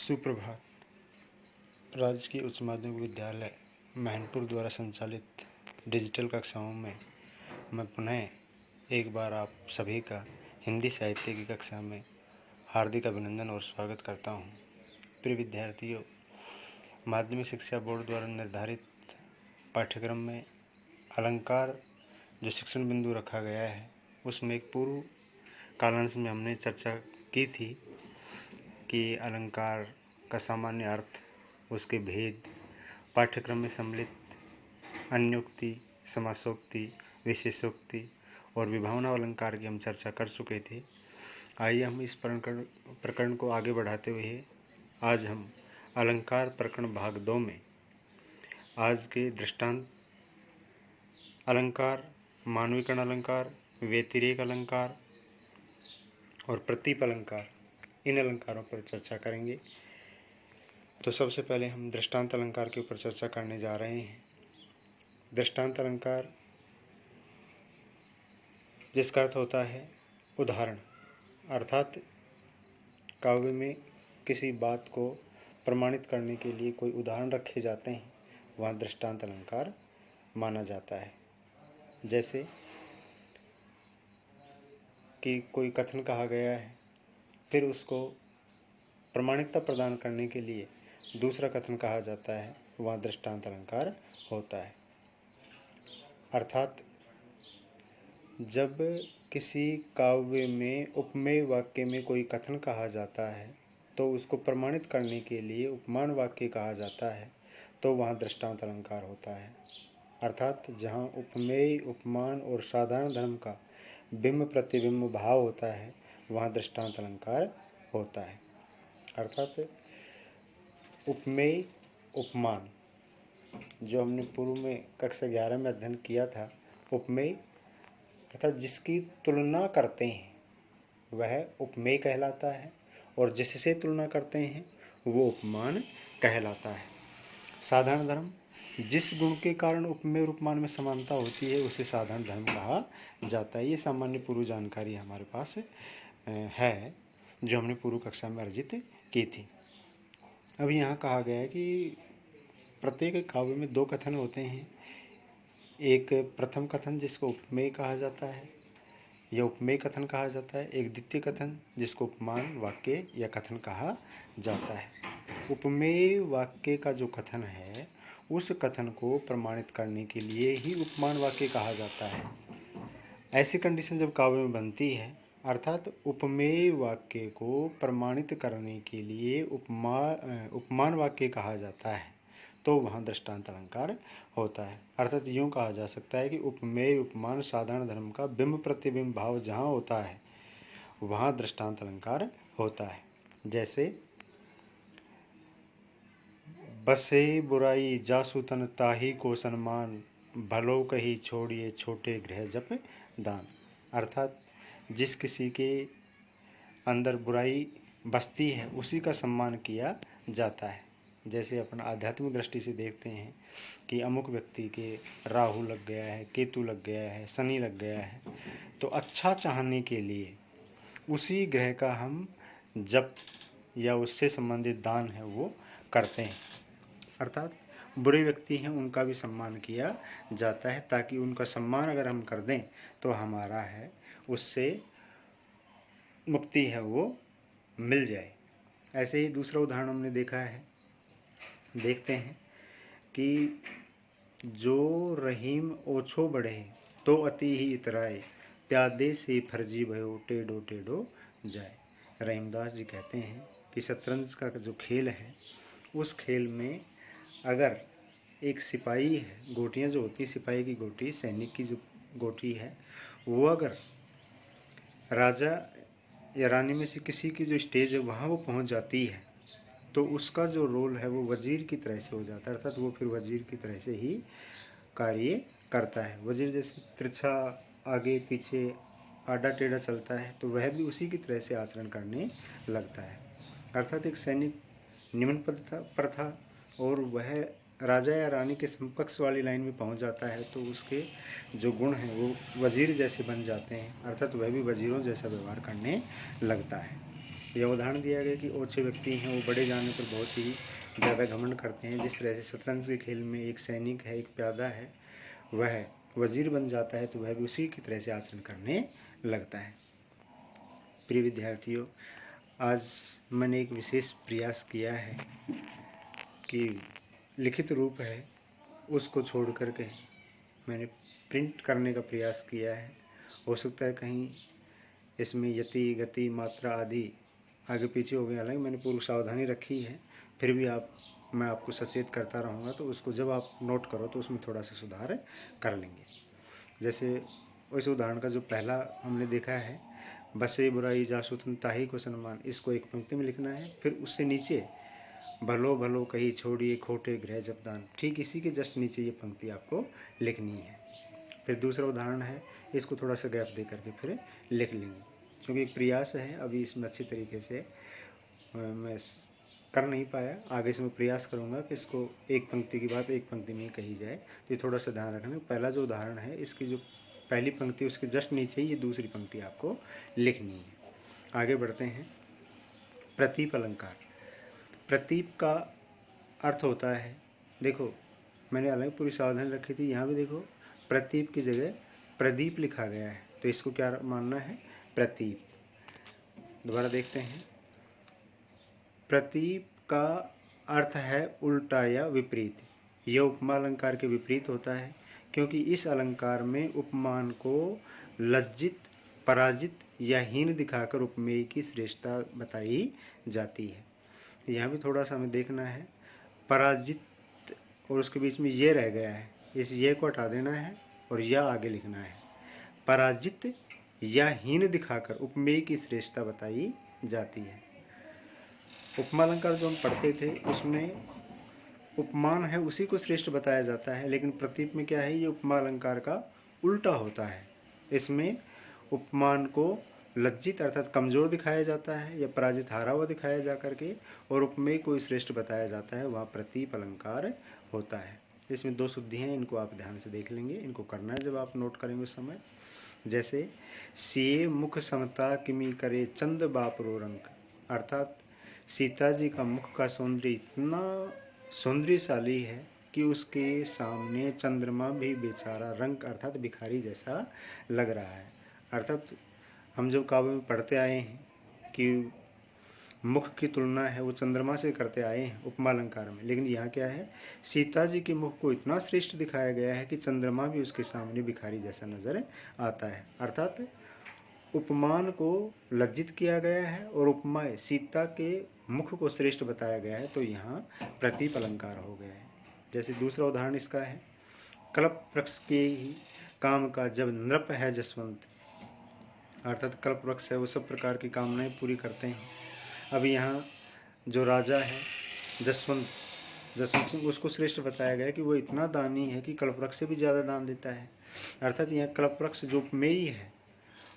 सुप्रभात। राजकीय उच्च माध्यमिक विद्यालय मैनपुर द्वारा संचालित डिजिटल कक्षाओं में मैं पुनः एक बार आप सभी का हिंदी साहित्य की कक्षा में हार्दिक अभिनंदन और स्वागत करता हूं। प्रिय विद्यार्थियों, माध्यमिक शिक्षा बोर्ड द्वारा निर्धारित पाठ्यक्रम में अलंकार जो शिक्षण बिंदु रखा गया है, उसमें एक पूर्व कालांश में हमने चर्चा की थी कि अलंकार का सामान्य अर्थ, उसके भेद, पाठ्यक्रम में सम्मिलित अन्योक्ति, समासोक्ति, विशेषोक्ति और विभावना अलंकार की हम चर्चा कर चुके थे। आइए हम इस प्रकरण को आगे बढ़ाते हुए आज हम अलंकार प्रकरण भाग 2 में आज के दृष्टांत अलंकार, मानवीकरण अलंकार, व्यतिरेक अलंकार और प्रतीप अलंकार, इन अलंकारों पर चर्चा करेंगे। तो सबसे पहले हम दृष्टांत अलंकार के ऊपर चर्चा करने जा रहे हैं। दृष्टांत अलंकार जिसका अर्थ होता है उदाहरण, अर्थात काव्य में किसी बात को प्रमाणित करने के लिए कोई उदाहरण रखे जाते हैं, वहाँ दृष्टांत अलंकार माना जाता है। जैसे कि कोई कथन कहा गया है, फिर उसको प्रमाणिकता प्रदान करने के लिए दूसरा कथन कहा जाता है, वहाँ दृष्टांत अलंकार होता है। अर्थात जब किसी काव्य में उपमेय वाक्य में कोई कथन कहा जाता है तो उसको प्रमाणित करने के लिए उपमान वाक्य कहा जाता है, तो वहाँ दृष्टांत अलंकार होता है। अर्थात जहाँ उपमेय, उपमान और साधारण धर्म का बिंब प्रतिबिंब भाव होता है, वहाँ दृष्टांत अलंकार होता है। अर्थात उपमेय, उपमान जो हमने पूर्व में कक्षा 11 में अध्ययन किया था, उपमेय अर्थात जिसकी तुलना करते हैं वह उपमेय कहलाता है और जिससे तुलना करते हैं वो उपमान कहलाता है। साधारण धर्म, जिस गुण के कारण उपमेय और उपमान में समानता होती है उसे साधारण धर्म कहा जाता है। ये सामान्य पूर्व जानकारी हमारे पास है जो हमने पूर्व कक्षा में अर्जित की थी। अब यहाँ कहा गया है कि प्रत्येक काव्य में 2 कथन होते हैं। एक प्रथम कथन जिसको उपमेय कहा जाता है या उपमेय कथन कहा जाता है, एक द्वितीय कथन जिसको उपमान वाक्य या कथन कहा जाता है। उपमेय वाक्य का जो कथन है उस कथन को प्रमाणित करने के लिए ही उपमान वाक्य कहा जाता है। ऐसी कंडीशन जब काव्य में बनती है, अर्थात उपमेय वाक्य को प्रमाणित करने के लिए उपमान वाक्य कहा जाता है, तो वहाँ दृष्टांत अलंकार होता है। अर्थात यूँ कहा जा सकता है कि उपमेय, उपमान, साधारण धर्म का बिंब प्रतिबिंब भाव जहाँ होता है वहाँ दृष्टांत अलंकार होता है। जैसे बसे बुराई जासु तन ताही को सन्मान, भलो कही छोड़िए छोटे गृह जप दान। अर्थात जिस किसी के अंदर बुराई बसती है उसी का सम्मान किया जाता है। जैसे अपन आध्यात्मिक दृष्टि से देखते हैं कि अमुक व्यक्ति के राहु लग गया है, केतु लग गया है, शनि लग गया है, तो अच्छा चाहने के लिए उसी ग्रह का हम जप या उससे संबंधित दान है वो करते हैं। अर्थात बुरे व्यक्ति हैं उनका भी सम्मान किया जाता है, ताकि उनका सम्मान अगर हम कर दें तो हमारा है उससे मुक्ति है वो मिल जाए। ऐसे ही दूसरा उदाहरण हमने देखते हैं कि जो रहीम ओछो बढ़े तो अति ही इतराए, प्यादे से फर्जी भयो टेढ़ो टेढ़ो जाए। रहीमदास जी कहते हैं कि शतरंज का जो खेल है उस खेल में अगर एक सिपाही है, गोटियां जो होती है, सिपाही की गोटी, सैनिक की जो गोटी है, वो अगर राजा या रानी में से किसी की जो स्टेज है वहाँ वो पहुँच जाती है तो उसका जो रोल है वो वजीर की तरह से हो जाता है। अर्थात वो फिर वजीर की तरह से ही कार्य करता है। वजीर जैसे तिरछा आगे पीछे आड़ा टेढ़ा चलता है तो वह भी उसी की तरह से आचरण करने लगता है। अर्थात एक सैनिक निम्न पद पर था और वह राजा या रानी के समकक्ष वाली लाइन में पहुंच जाता है तो उसके जो गुण हैं वो वजीर जैसे बन जाते हैं। अर्थात वह भी वजीरों जैसा व्यवहार करने लगता है। यह उदाहरण दिया गया कि ओछे व्यक्ति हैं, वो बड़े जाने पर बहुत ही ज़्यादा घमंड करते हैं। जिस तरह से शतरंज के खेल में एक सैनिक है, एक प्यादा है, वह वजीर बन जाता है तो वह भी उसी की तरह से आचरण करने लगता है। प्रिय विद्यार्थियों, आज मैंने एक विशेष प्रयास किया है कि लिखित रूप है उसको छोड़ करके मैंने प्रिंट करने का प्रयास किया है। हो सकता है कहीं इसमें यति, गति, मात्रा आदि आगे पीछे हो गए, हालांकि मैंने पूरी सावधानी रखी है, फिर भी मैं आपको सचेत करता रहूँगा, तो उसको जब आप नोट करो तो उसमें थोड़ा सा सुधार कर लेंगे। जैसे इस उदाहरण का जो पहला हमने देखा है, बसे बुराई जासूतन ताही को सन्मान, इसको एक पंक्ति में लिखना है। फिर उससे नीचे भलो भलो कही छोड़िए खोटे गृह जपदान, ठीक इसी के जस्ट नीचे ये पंक्ति आपको लिखनी है। फिर दूसरा उदाहरण है, इसको थोड़ा सा गैप दे करके फिर लिख लेंगे, क्योंकि एक प्रयास है, अभी इसमें अच्छी तरीके से मैं कर नहीं पाया। आगे से मैं प्रयास करूंगा कि इसको एक पंक्ति की बात एक पंक्ति में ही कही जाए, तो ये थोड़ा सा ध्यान रखना। पहला जो उदाहरण है, इसकी जो पहली पंक्ति उसके जस्ट नीचे ही ये दूसरी पंक्ति आपको लिखनी है। आगे बढ़ते हैं। प्रतीप अलंकार। प्रतीप का अर्थ होता है, देखो मैंने अलग पूरी सावधानी रखी थी, यहाँ भी देखो प्रतीप की जगह प्रदीप लिखा गया है, तो इसको क्या मानना है? प्रतीप। दोबारा देखते हैं। प्रतीप का अर्थ है उल्टा या विपरीत। यह उपमा अलंकार के विपरीत होता है, क्योंकि इस अलंकार में उपमान को लज्जित, पराजित या हीन दिखाकर उपमेय की श्रेष्ठता बताई जाती है। यहाँ भी थोड़ा सा हमें देखना है, पराजित और उसके बीच में ये रह गया है, इस ये को हटा देना है और यह आगे लिखना है। पराजित या हीन दिखाकर उपमेय की श्रेष्ठता बताई जाती है। उपमा अलंकार जो हम पढ़ते थे उसमें उपमान है उसी को श्रेष्ठ बताया जाता है, लेकिन प्रतीप में क्या है, ये उपमा अलंकार का उल्टा होता है। इसमें उपमान को लज्जित अर्थात कमजोर दिखाया जाता है या पराजित, हारा हुआ दिखाया जा करके, और उपमेय को श्रेष्ठ बताया जाता है, वहाँ प्रतीप अलंकार होता है। इसमें दो शुद्धियाँ, इनको आप ध्यान से देख लेंगे, इनको करना है जब आप नोट करेंगे उस समय। जैसे सिए मुख समता किमी करे चंद बापरो रंग, अर्थात सीता जी का मुख का सौंदर्य इतना सौंदर्यशाली है कि उसके सामने चंद्रमा भी बेचारा रंग अर्थात भिखारी जैसा लग रहा है। अर्थात हम जब काव्य में पढ़ते आए हैं कि मुख की तुलना है वो चंद्रमा से करते आए हैं उपमा अलंकार में, लेकिन यहाँ क्या है, सीता जी के मुख को इतना श्रेष्ठ दिखाया गया है कि चंद्रमा भी उसके सामने भिखारी जैसा नजर आता है। अर्थात उपमान को लज्जित किया गया है और उपमाय सीता के मुख को श्रेष्ठ बताया गया है, तो यहाँ प्रतीप अलंकार हो गया है। जैसे दूसरा उदाहरण इसका है, कल्प वृक्ष के ही काम का जब नृप है जसवंत, अर्थात कल्प वृक्ष है वो सब प्रकार की कामनाएं पूरी करते हैं। अब यहाँ जो राजा है जसवंत सिंह, उसको श्रेष्ठ बताया गया कि वो इतना दानी है कि कल्प वृक्ष से भी ज़्यादा दान देता है। अर्थात यहाँ कल्प वृक्ष जो उपमेय है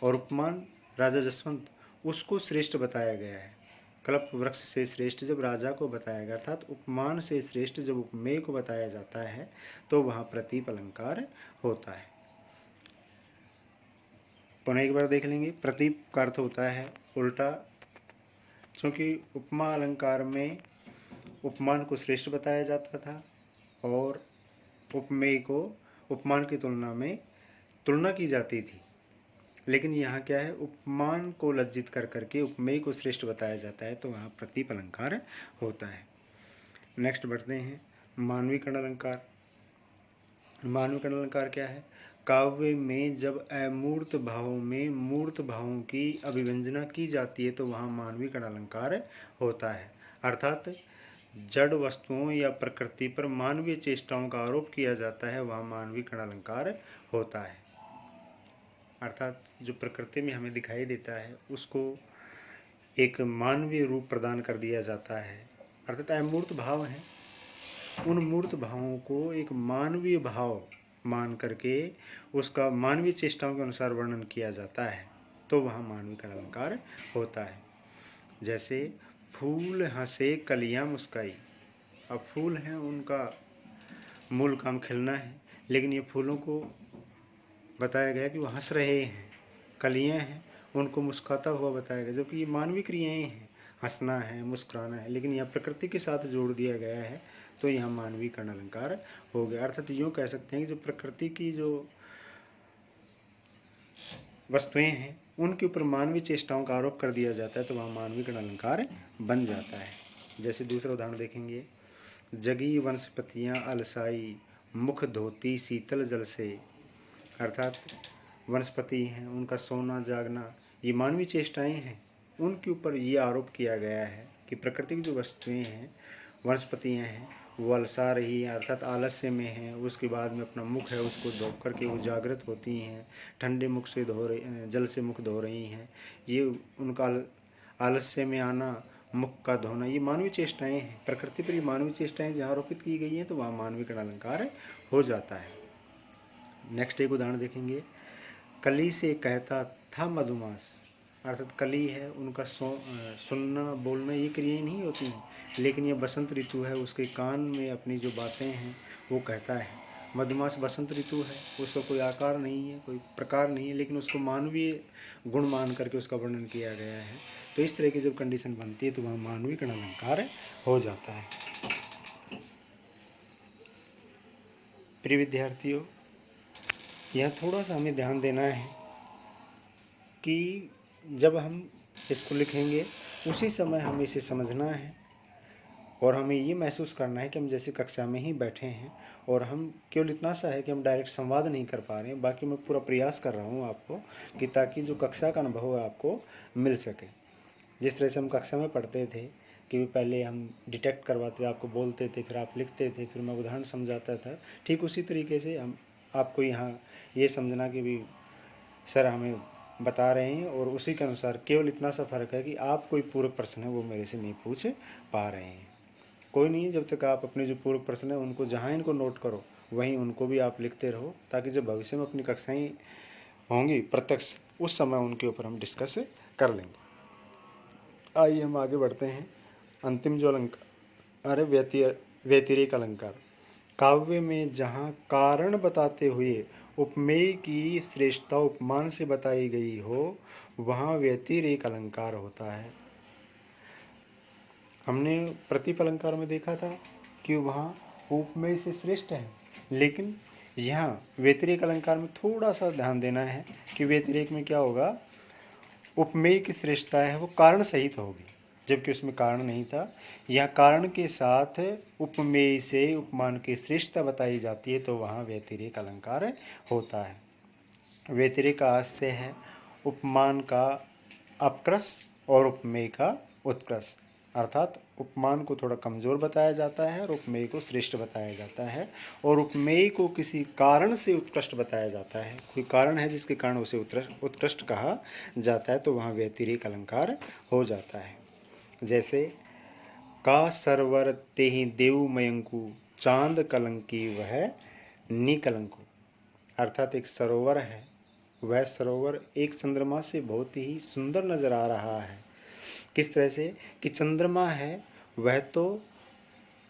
और उपमान राजा जसवंत, उसको श्रेष्ठ बताया गया है। कल्प वृक्ष से श्रेष्ठ जब राजा को बताया गया, अर्थात उपमान से श्रेष्ठ जब उपमेय को बताया जाता है, तो वहाँ प्रतीप अलंकार होता है। पुनः एक बार देख लेंगे। प्रतीप का अर्थ होता है उल्टा, क्योंकि उपमा अलंकार में उपमान को श्रेष्ठ बताया जाता था और उपमेय को उपमान की तुलना में तुलना की जाती थी, लेकिन यहाँ क्या है, उपमान को लज्जित कर करके उपमेय को श्रेष्ठ बताया जाता है, तो वहाँ प्रतीप अलंकार होता है। नेक्स्ट बढ़ते हैं, मानवीकरण अलंकार। मानवीकरण अलंकार क्या है, काव्य में जब अमूर्त भावों में मूर्त भावों की अभिव्यंजना की जाती है तो वहाँ मानवीकरण अलंकार होता है। अर्थात जड़ वस्तुओं या प्रकृति पर मानवीय चेष्टाओं का आरोप किया जाता है, वहाँ मानवीकरण अलंकार होता है। अर्थात जो प्रकृति में हमें दिखाई देता है उसको एक मानवीय रूप प्रदान कर दिया जाता है। अर्थात अमूर्त भाव हैं, उन मूर्त भावों को एक मानवीय भाव मान करके उसका मानवीय चेष्टाओं के अनुसार वर्णन किया जाता है, तो वहाँ मानवीकरण अलंकार होता है। जैसे फूल हंसे कलियाँ मुस्काई। अब फूल हैं, उनका मूल काम खिलना है, लेकिन ये फूलों को बताया गया कि वो हंस रहे हैं, कलियाँ हैं उनको मुस्कुराता हुआ बताया गया, जबकि ये मानवीय क्रियाएं हैं, हंसना है, मुस्कुराना है, लेकिन यहाँ प्रकृति के साथ जोड़ दिया गया है, तो यहाँ मानवीय कर्ण अलंकार हो गया। अर्थात यूँ कह सकते हैं कि जो प्रकृति की जो वस्तुएं हैं उनके ऊपर मानवीय चेष्टाओं का आरोप कर दिया जाता है, तो वहाँ मानवीय कर्ण अलंकार बन जाता है। जैसे दूसरा उदाहरण देखेंगे, जगी वनस्पतियाँ अलसाई, मुख धोती शीतल जल से। अर्थात वनस्पति हैं, उनका सोना जागना, ये मानवीय चेष्टाएं हैं, उनके ऊपर ये आरोप किया गया है कि प्रकृति की जो वस्तुएं हैं, वनस्पतियाँ हैं, वो अलसा रही हैं, अर्थात आलस्य में हैं। उसके बाद में अपना मुख है उसको धो करके वो जागृत होती हैं, ठंडे मुख से जल से मुख धो रही हैं। ये उनका आलस्य में आना, मुख का धोना, ये मानवीय चेष्टाएं हैं। प्रकृति पर ये मानवीय चेष्टाएं जहाँ आरोपित की गई हैं, तो वहाँ मानवीय कर्ण अलंकार हो जाता है। नेक्स्ट एक उदाहरण देखेंगे, कली से कहता था मधुमास। अर्थात कली है, उनका सुनना बोलना ये क्रियाएं नहीं होती हैं, लेकिन ये बसंत ऋतु है, उसके कान में अपनी जो बातें हैं वो कहता है। मधुमास बसंत ऋतु है, उसका कोई आकार नहीं है, कोई प्रकार नहीं है, लेकिन उसको मानवीय गुण मान करके उसका वर्णन किया गया है। तो इस तरह की जब कंडीशन बनती है तो वहाँ मानवीय कर्ण अलंकार हो जाता है। प्रिय विद्यार्थियों, यहाँ थोड़ा सा हमें ध्यान देना है कि जब हम इसको लिखेंगे उसी समय हमें इसे समझना है, और हमें ये महसूस करना है कि हम जैसे कक्षा में ही बैठे हैं, और हम केवल इतना सा है कि हम डायरेक्ट संवाद नहीं कर पा रहे हैं, बाकी मैं पूरा प्रयास कर रहा हूँ आपको कि ताकि जो कक्षा का अनुभव है आपको मिल सके। जिस तरह से हम कक्षा में पढ़ते थे कि पहले हम डिटेक्ट करवाते, आपको बोलते थे, फिर आप लिखते थे, फिर मैं उदाहरण समझाता था, ठीक उसी तरीके से हम आपको यहाँ ये समझना कि भी सर हमें बता रहे हैं, और उसी के अनुसार केवल इतना सा फर्क है कि आप कोई पूरक प्रश्न है वो मेरे से नहीं पूछ पा रहे हैं। कोई नहीं, जब तक आप अपने जो पूरक प्रश्न है उनको जहाँ इनको नोट करो वहीं उनको भी आप लिखते रहो, ताकि जब भविष्य में अपनी कक्षाएं होंगी प्रत्यक्ष, उस समय उनके ऊपर हम डिस्कस कर लेंगे। आइए हम आगे बढ़ते हैं। अंतिम जो अलंकार है व्यतिरेक अलंकार। काव्य में जहाँ कारण बताते हुए उपमेय की श्रेष्ठता उपमान से बताई गई हो, वहाँ व्यतिरेक अलंकार होता है। हमने प्रतीप अलंकार में देखा था कि वहाँ उपमेय से श्रेष्ठ है, लेकिन यहाँ व्यतिरेक अलंकार में थोड़ा सा ध्यान देना है कि व्यतिरेक में क्या होगा, उपमेय की श्रेष्ठता है वो कारण सहित होगी, जबकि उसमें कारण नहीं था। यहाँ कारण के साथ उपमेय से उपमान की श्रेष्ठता बताई जाती है, तो वहाँ व्यतिरेक अलंकार होता है। व्यतिरेक का आशय है उपमान का अपकृष और उपमेय का उत्कृष्ट। अर्थात उपमान को थोड़ा कमज़ोर बताया जाता है और उपमेय को श्रेष्ठ बताया जाता है, और उपमेय को किसी कारण से उत्कृष्ट बताया जाता है। कोई कारण है जिसके कारण उसे उत्कृष्ट कहा जाता है, तो वहाँ व्यतिरेक अलंकार हो जाता है। जैसे का सरवर तेहि देव मयंकु, चांद कलंकी वह निकलंकु। अर्थात एक सरोवर है, वह सरोवर एक चंद्रमा से बहुत ही सुंदर नजर आ रहा है। किस तरह से कि चंद्रमा है वह तो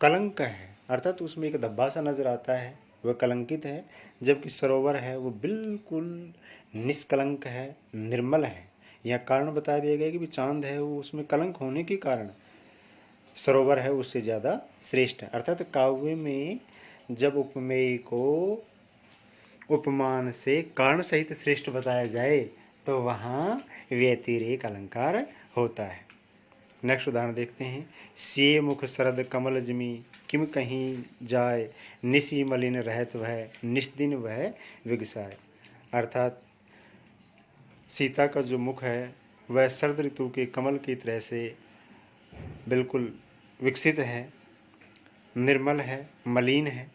कलंक है, अर्थात उसमें एक धब्बा सा नजर आता है, वह कलंकित है, जबकि सरोवर है वो बिल्कुल निष्कलंक है, निर्मल है। यह कारण बता दिया गया कि चांद है वो उसमें कलंक होने के कारण सरोवर है उससे ज़्यादा श्रेष्ठ है। अर्थात काव्य में जब उपमेय को उपमान से कारण सहित श्रेष्ठ बताया जाए, तो वहाँ व्यतिरेक अलंकार होता है। नेक्स्ट उदाहरण देखते हैं। से मुख शरद कमल जमी, किम कहीं जाए, निशि मलिन रहत वह, निस्दिन वह विगसाय। अर्थात सीता का जो मुख है वह शरद ऋतु के कमल की तरह से बिल्कुल विकसित है, निर्मल है, मलिन है,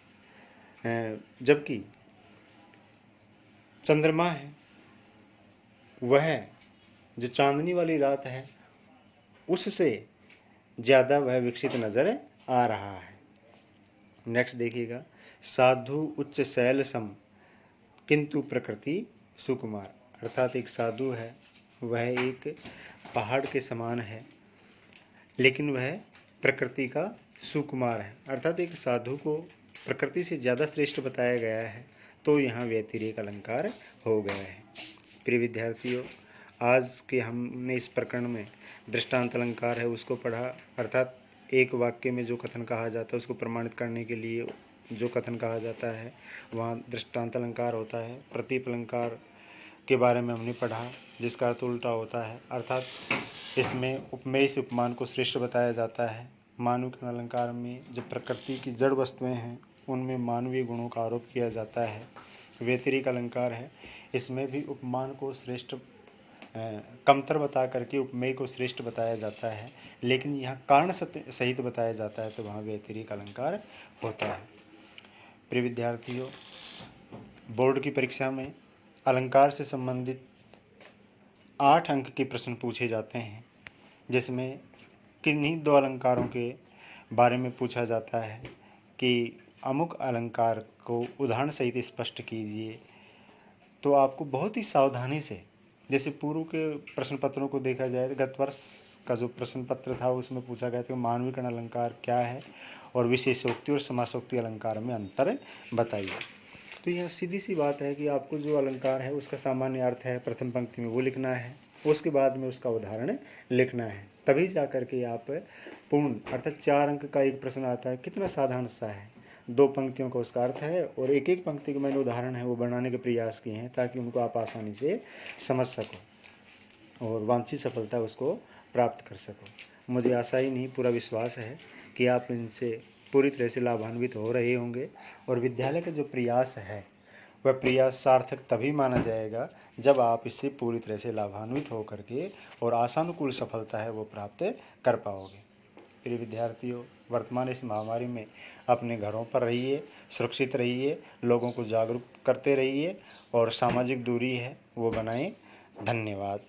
जबकि चंद्रमा है वह जो चांदनी वाली रात है उससे ज़्यादा वह विकसित नजर आ रहा है। नेक्स्ट देखिएगा। साधु उच्च शैल सम, किंतु प्रकृति सुकुमार। अर्थात एक साधु है, वह एक पहाड़ के समान है, लेकिन वह प्रकृति का सुकुमार है। अर्थात एक साधु को प्रकृति से ज़्यादा श्रेष्ठ बताया गया है, तो यहाँ व्यतिरेक अलंकार हो गया है। प्रिय विद्यार्थियों, आज के हमने इस प्रकरण में दृष्टांत अलंकार है उसको पढ़ा, अर्थात एक वाक्य में जो कथन कहा जाता है उसको प्रमाणित करने के लिए जो कथन कहा जाता है वहाँ दृष्टांत अलंकार होता है। प्रतीप अलंकार के बारे में हमने पढ़ा जिसका अर्थ उल्टा होता है, अर्थात इसमें उपमेय से उपमान को श्रेष्ठ बताया जाता है। मानविक अलंकार में जो प्रकृति की जड़ वस्तुएं हैं उनमें मानवीय गुणों का आरोप किया जाता है। व्यतिरिक अलंकार है, इसमें भी उपमान को श्रेष्ठ कमतर बता करके उपमेय को श्रेष्ठ बताया जाता है, लेकिन यहाँ कारण सहित बताया जाता है तो वहाँ व्यतिरिक अलंकार होता है। प्रिय विद्यार्थियों, बोर्ड की परीक्षा में अलंकार से संबंधित 8 अंक के प्रश्न पूछे जाते हैं, जिसमें किन्हीं 2 अलंकारों के बारे में पूछा जाता है कि अमुक अलंकार को उदाहरण सहित स्पष्ट कीजिए। तो आपको बहुत ही सावधानी से, जैसे पूर्व के प्रश्न पत्रों को देखा जाए तो गत वर्ष का जो प्रश्न पत्र था उसमें पूछा गया था कि मानविक अलंकार क्या है और विशेषोक्ति और समासोक्ति अलंकार में अंतर बताइए। तो यह सीधी सी बात है कि आपको जो अलंकार है उसका सामान्य अर्थ है प्रथम पंक्ति में वो लिखना है, उसके बाद में उसका उदाहरण लिखना है, तभी जा कर के आप पूर्ण अर्थात 4 अंक का एक प्रश्न आता है। कितना साधारण सा है, 2 पंक्तियों का उसका अर्थ है और एक एक पंक्ति के मैंने उदाहरण है वो बनाने के प्रयास किए हैं ताकि उनको आप आसानी से समझ सको और वांछित सफलता उसको प्राप्त कर सको। मुझे आशा ही नहीं पूरा विश्वास है कि आप इनसे पूरी तरह से लाभान्वित हो रहे होंगे और विद्यालय का जो प्रयास है वह प्रयास सार्थक तभी माना जाएगा जब आप इससे पूरी तरह से लाभान्वित हो करके और आशानुकूल सफलता है वो प्राप्त कर पाओगे। प्रिय विद्यार्थियों, वर्तमान इस महामारी में अपने घरों पर रहिए, सुरक्षित रहिए, लोगों को जागरूक करते रहिए और सामाजिक दूरी है वो बनाएं। धन्यवाद।